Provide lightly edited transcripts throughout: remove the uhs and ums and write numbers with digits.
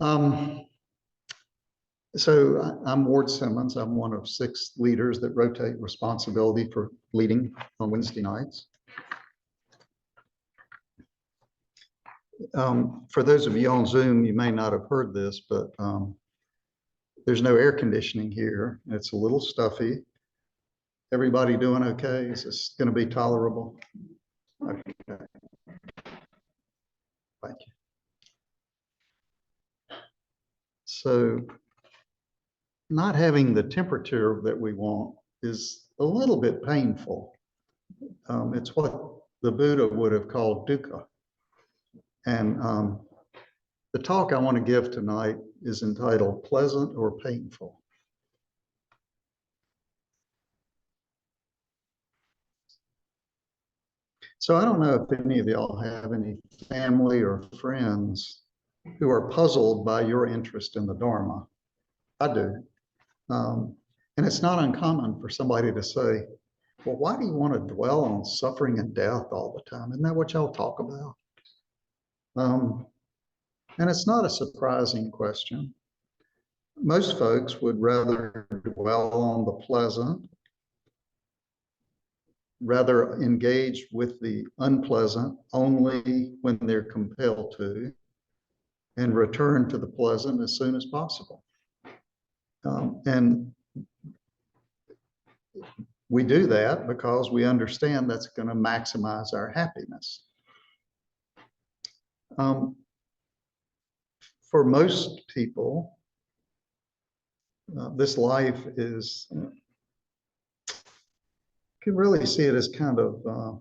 Um, I'm Ward Simmons. I'm one of 6 leaders that rotate responsibility for leading on Wednesday nights. For those of you on Zoom, you may not have heard this, but there's no air conditioning here. It's a little stuffy. Everybody doing okay? Is this going to be tolerable? Okay. Thank you. So not having the temperature that we want is a little bit painful. It's what the Buddha would have called dukkha. And the talk I want to give tonight is entitled Pleasant or Painful. So I don't know if any of y'all have any family or friends who are puzzled by your interest in the Dharma. I do. And it's not uncommon for somebody to say, well, why do you want to dwell on suffering and death all the time? Isn't that what y'all talk about? And it's not a surprising question. Most folks would rather dwell on the pleasant, rather engage with the unpleasant only when they're compelled to, and return to the pleasant as soon as possible. And we do that because we understand that's going to maximize our happiness. For most people, this life is, you can really see it as kind of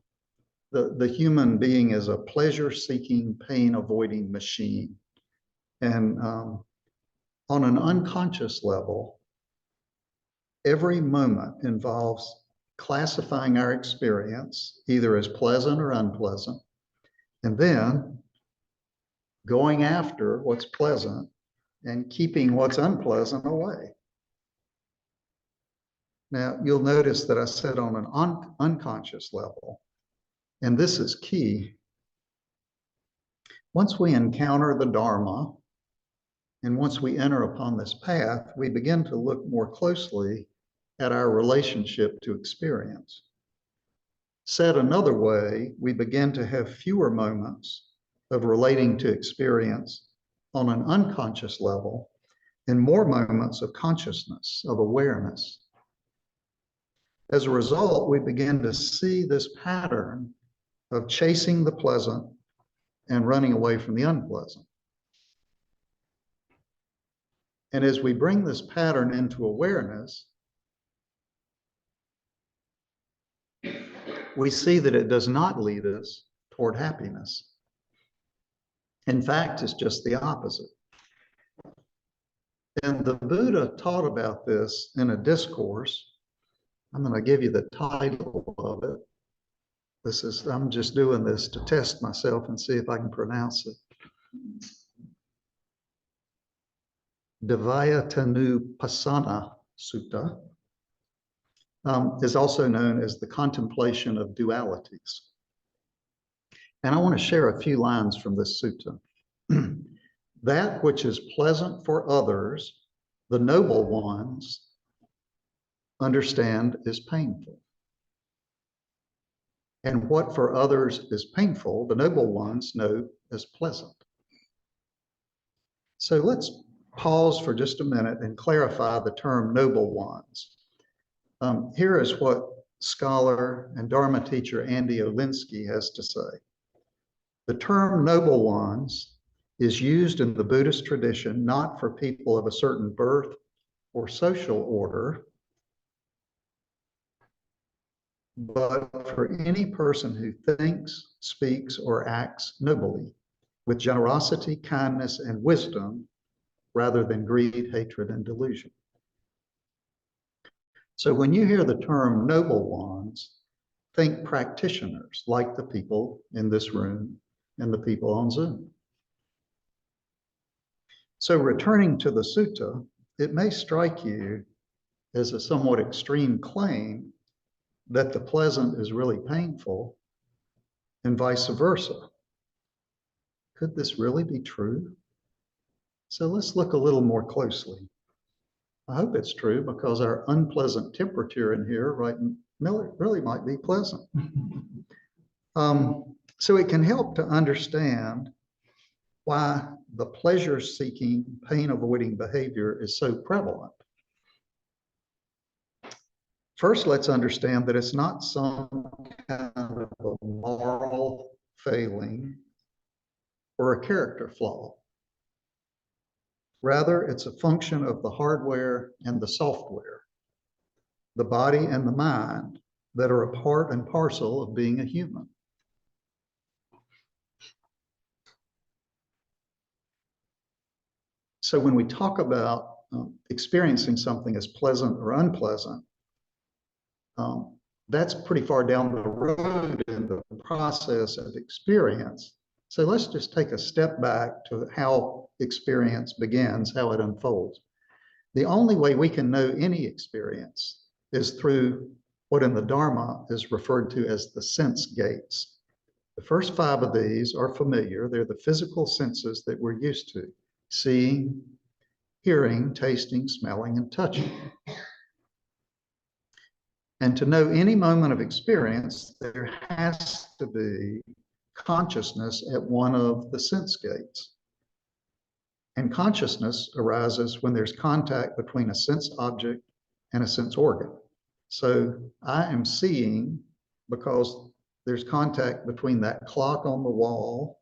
the human being as a pleasure-seeking, pain-avoiding machine. And on an unconscious level, every moment involves classifying our experience either as pleasant or unpleasant, and then going after what's pleasant and keeping what's unpleasant away. Now, you'll notice that I said on an unconscious level, and this is key. Once we encounter the Dharma, and once we enter upon this path, we begin to look more closely at our relationship to experience. Said another way, we begin to have fewer moments of relating to experience on an unconscious level and more moments of consciousness, of awareness. As a result, we begin to see this pattern of chasing the pleasant and running away from the unpleasant. And as we bring this pattern into awareness, we see that it does not lead us toward happiness. In fact, it's just the opposite. And the Buddha taught about this in a discourse. I'm going to give you the title of it. I'm just doing this to test myself and see if I can pronounce it. Dvayatanupasana Sutta is also known as the contemplation of dualities. And I want to share a few lines from this sutta. That which is pleasant for others, the noble ones understand is painful. And what for others is painful, the noble ones know as pleasant. So let's pause for just a minute and clarify the term noble ones. Here is what scholar and Dharma teacher Andy Olinsky has to say. The term noble ones is used in the Buddhist tradition not for people of a certain birth or social order, but for any person who thinks, speaks, or acts nobly, with generosity, kindness, and wisdom, rather than greed, hatred, and delusion. So when you hear the term noble ones, think practitioners like the people in this room and the people on Zoom. So returning to the sutta, it may strike you as a somewhat extreme claim that the pleasant is really painful and vice versa. Could this really be true? So let's look a little more closely. I hope it's true because our unpleasant temperature in here really might be pleasant. So it can help to understand why the pleasure-seeking, pain-avoiding behavior is so prevalent. First, let's understand that it's not some kind of a moral failing or a character flaw. Rather, it's a function of the hardware and the software, the body and the mind that are a part and parcel of being a human. So when we talk about experiencing something as pleasant or unpleasant, that's pretty far down the road in the process of experience. So let's just take a step back to how experience begins, how it unfolds. The only way we can know any experience is through what in the Dharma is referred to as the sense gates. The first 5 of these are familiar. They're the physical senses that we're used to: seeing, hearing, tasting, smelling, and touching. And to know any moment of experience, there has to be consciousness at one of the sense gates. And consciousness arises when there's contact between a sense object and a sense organ. So I am seeing because there's contact between that clock on the wall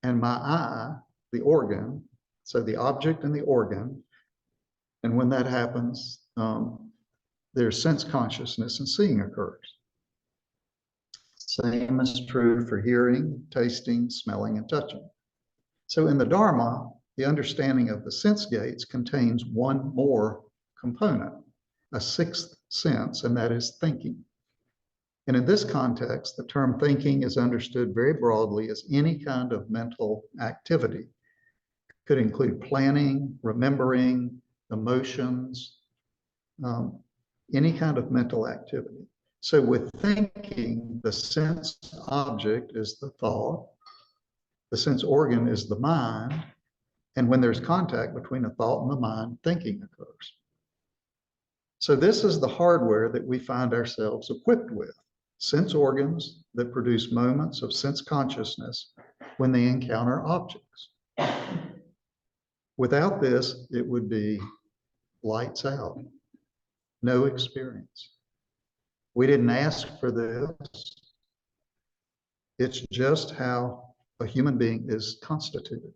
and my eye, the organ, so the object and the organ. And when that happens, there's sense consciousness and seeing occurs. Same is true for hearing, tasting, smelling, and touching. So in the Dharma, the understanding of the sense gates contains one more component, a 6th sense, and that is thinking. And in this context, the term thinking is understood very broadly as any kind of mental activity. It could include planning, remembering, emotions, any kind of mental activity. So with thinking, the sense object is the thought, the sense organ is the mind, and when there's contact between the thought and the mind, thinking occurs. So this is the hardware that we find ourselves equipped with: sense organs that produce moments of sense consciousness when they encounter objects. Without this, it would be lights out, no experience. We didn't ask for this. It's just how a human being is constituted.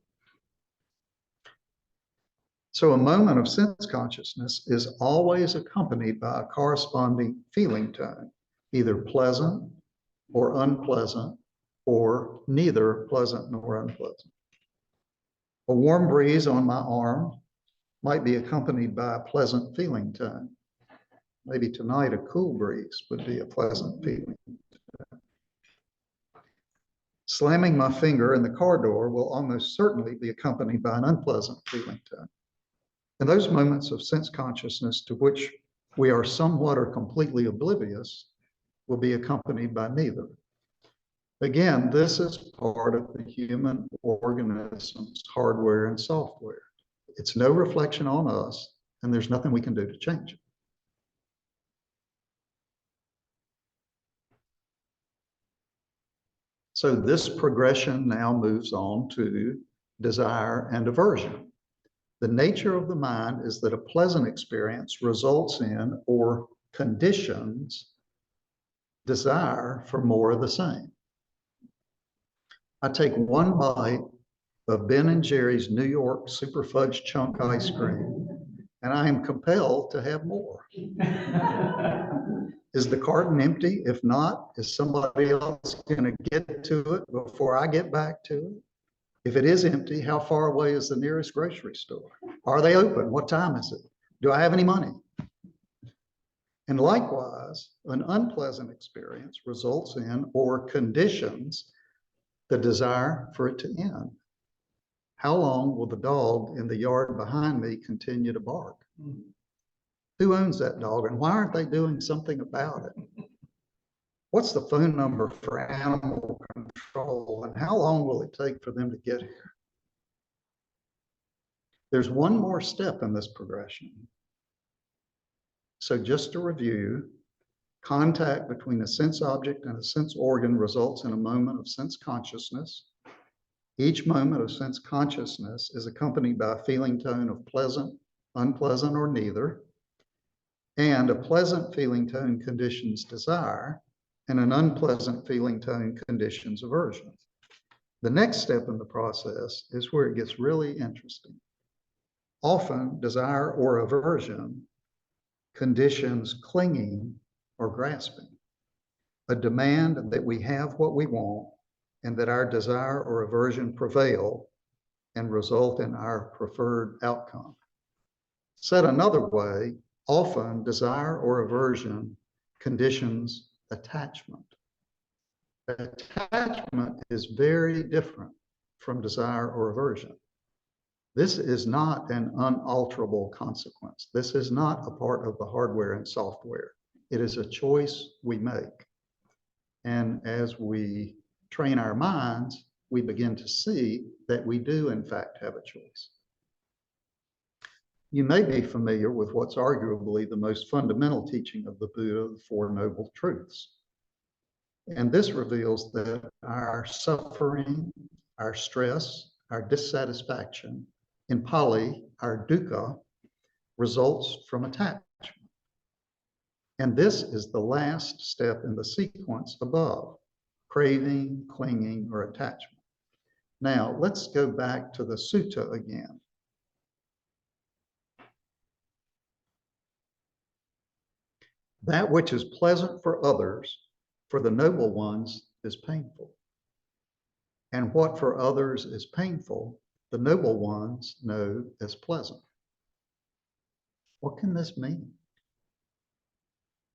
So a moment of sense consciousness is always accompanied by a corresponding feeling tone, either pleasant or unpleasant, or neither pleasant nor unpleasant. A warm breeze on my arm might be accompanied by a pleasant feeling tone. Maybe tonight a cool breeze would be a pleasant feeling. Slamming my finger in the car door will almost certainly be accompanied by an unpleasant feeling tone. And those moments of sense consciousness to which we are somewhat or completely oblivious will be accompanied by neither. Again, this is part of the human organism's hardware and software. It's no reflection on us, and there's nothing we can do to change it. So this progression now moves on to desire and aversion. The nature of the mind is that a pleasant experience results in or conditions desire for more of the same. I take one bite of Ben and Jerry's New York Super Fudge Chunk ice cream, and I am compelled to have more. Is the carton empty? If not, is somebody else going to get to it before I get back to it? If it is empty, how far away is the nearest grocery store? Are they open? What time is it? Do I have any money? And likewise, an unpleasant experience results in or conditions the desire for it to end. How long will the dog in the yard behind me continue to bark? Who owns that dog, and why aren't they doing something about it? What's the phone number for animal control, and how long will it take for them to get here? There's one more step in this progression. So just to review, contact between a sense object and a sense organ results in a moment of sense consciousness. Each moment of sense consciousness is accompanied by a feeling tone of pleasant, unpleasant, or neither. And a pleasant feeling tone conditions desire, and an unpleasant feeling tone conditions aversion. The next step in the process is where it gets really interesting. Often, desire or aversion conditions clinging or grasping, a demand that we have what we want and that our desire or aversion prevail and result in our preferred outcome. Said another way, often desire or aversion conditions attachment. Attachment is very different from desire or aversion. This is not an unalterable consequence. This is not a part of the hardware and software. It is a choice we make. And as we train our minds, we begin to see that we do, in fact, have a choice. You may be familiar with what's arguably the most fundamental teaching of the Buddha, the Four Noble Truths. And this reveals that our suffering, our stress, our dissatisfaction, in Pali, our dukkha, results from attachment. And this is the last step in the sequence above, craving, clinging, or attachment. Now, let's go back to the sutta again. That which is pleasant for others, for the noble ones, is painful. And what for others is painful, the noble ones know as pleasant. What can this mean?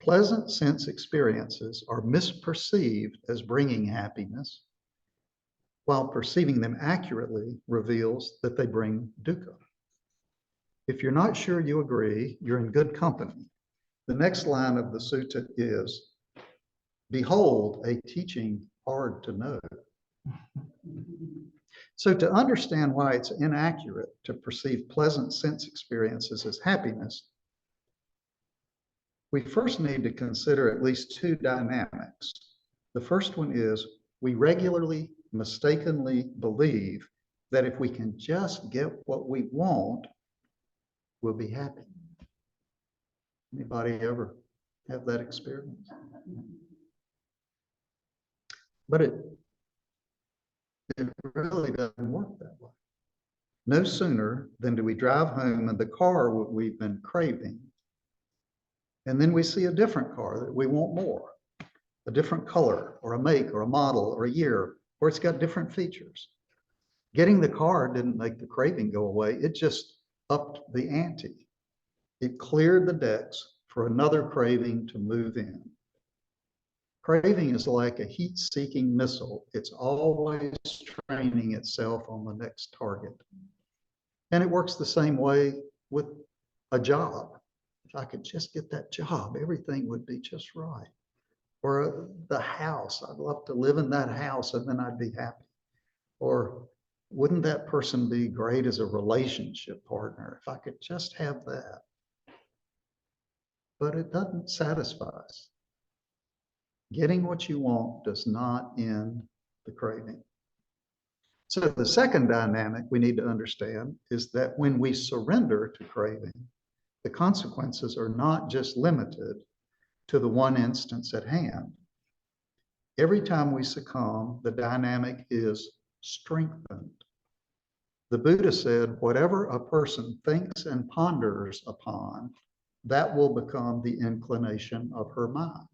Pleasant sense experiences are misperceived as bringing happiness, while perceiving them accurately reveals that they bring dukkha. If you're not sure you agree, you're in good company. The next line of the sutta is, behold, a teaching hard to know. So to understand why it's inaccurate to perceive pleasant sense experiences as happiness, we first need to consider at least two dynamics. The first one is we regularly mistakenly believe that if we can just get what we want, we'll be happy. Anybody ever have that experience? But it really doesn't work that way. No sooner than do we drive home in the car we've been craving, and then we see a different car that we want more, a different color or a make or a model or a year, or it's got different features. Getting the car didn't make the craving go away. It just upped the ante. It cleared the decks for another craving to move in. Craving is like a heat-seeking missile. It's always training itself on the next target. And it works the same way with a job. If I could just get that job, everything would be just right. Or the house, I'd love to live in that house and then I'd be happy. Or wouldn't that person be great as a relationship partner if I could just have that? But it doesn't satisfy us. Getting what you want does not end the craving. So the second dynamic we need to understand is that when we surrender to craving, the consequences are not just limited to the one instance at hand. Every time we succumb, the dynamic is strengthened. The Buddha said, whatever a person thinks and ponders upon, that will become the inclination of her mind.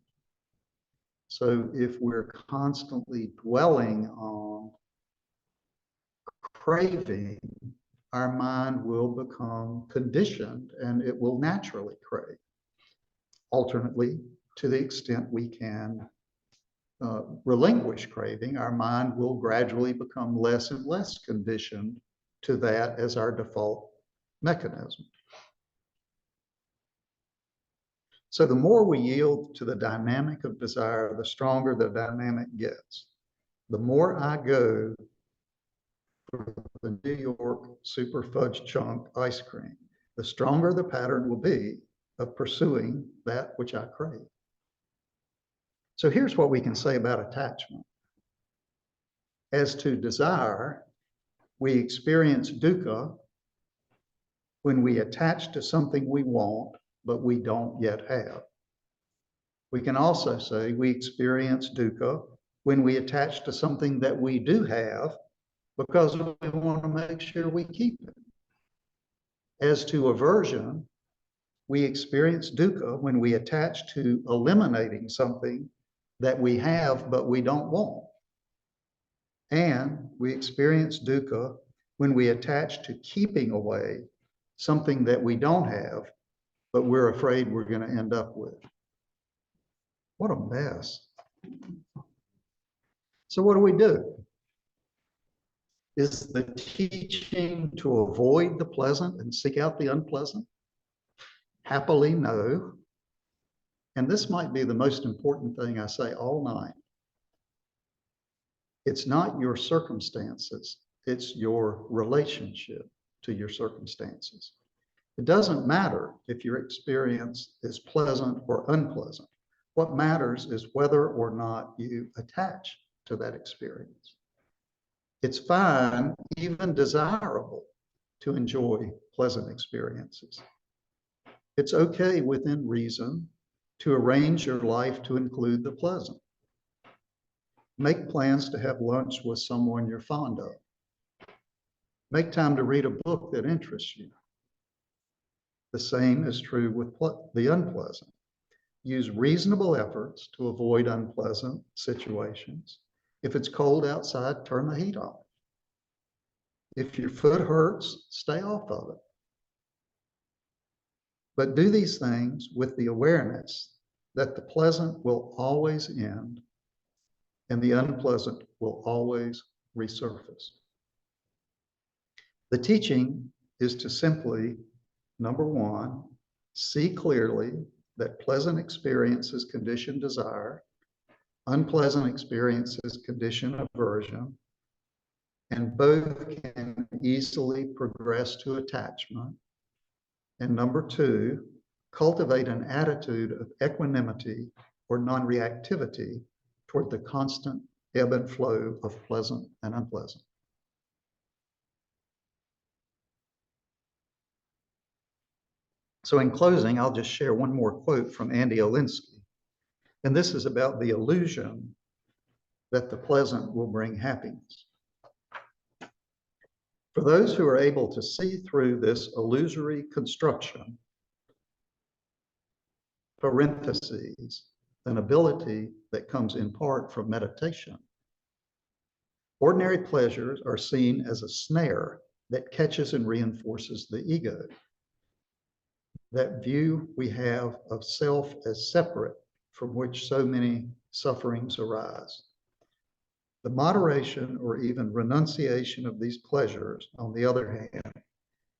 So if we're constantly dwelling on craving, our mind will become conditioned and it will naturally crave. Alternately, to the extent we can relinquish craving, our mind will gradually become less and less conditioned to that as our default mechanism. So the more we yield to the dynamic of desire, the stronger the dynamic gets. The more I go for the New York Super Fudge Chunk ice cream, the stronger the pattern will be of pursuing that which I crave. So here's what we can say about attachment. As to desire, we experience dukkha when we attach to something we want, but we don't yet have. We can also say we experience dukkha when we attach to something that we do have because we want to make sure we keep it. As to aversion, we experience dukkha when we attach to eliminating something that we have but we don't want. And we experience dukkha when we attach to keeping away something that we don't have, but we're afraid we're going to end up with. What a mess. So what do we do? Is the teaching to avoid the pleasant and seek out the unpleasant? Happily, no. And this might be the most important thing I say all night. It's not your circumstances, it's your relationship to your circumstances. It doesn't matter if your experience is pleasant or unpleasant. What matters is whether or not you attach to that experience. It's fine, even desirable, to enjoy pleasant experiences. It's okay within reason to arrange your life to include the pleasant. Make plans to have lunch with someone you're fond of. Make time to read a book that interests you. The same is true with the unpleasant. Use reasonable efforts to avoid unpleasant situations. If it's cold outside, turn the heat off. If your foot hurts, stay off of it. But do these things with the awareness that the pleasant will always end and the unpleasant will always resurface. The teaching is to simply, number one, see clearly that pleasant experiences condition desire, unpleasant experiences condition aversion, and both can easily progress to attachment. And number two, cultivate an attitude of equanimity or non-reactivity toward the constant ebb and flow of pleasant and unpleasant. So in closing, I'll just share one more quote from Andy Olinsky. And this is about the illusion that the pleasant will bring happiness. For those who are able to see through this illusory construction, parentheses, an ability that comes in part from meditation, ordinary pleasures are seen as a snare that catches and reinforces the ego. That view we have of self as separate from which so many sufferings arise. The moderation or even renunciation of these pleasures, on the other hand,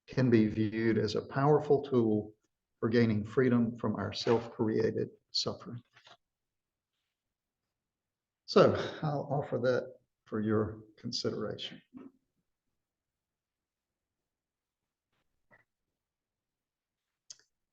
can be viewed as a powerful tool for gaining freedom from our self-created suffering. So I'll offer that for your consideration.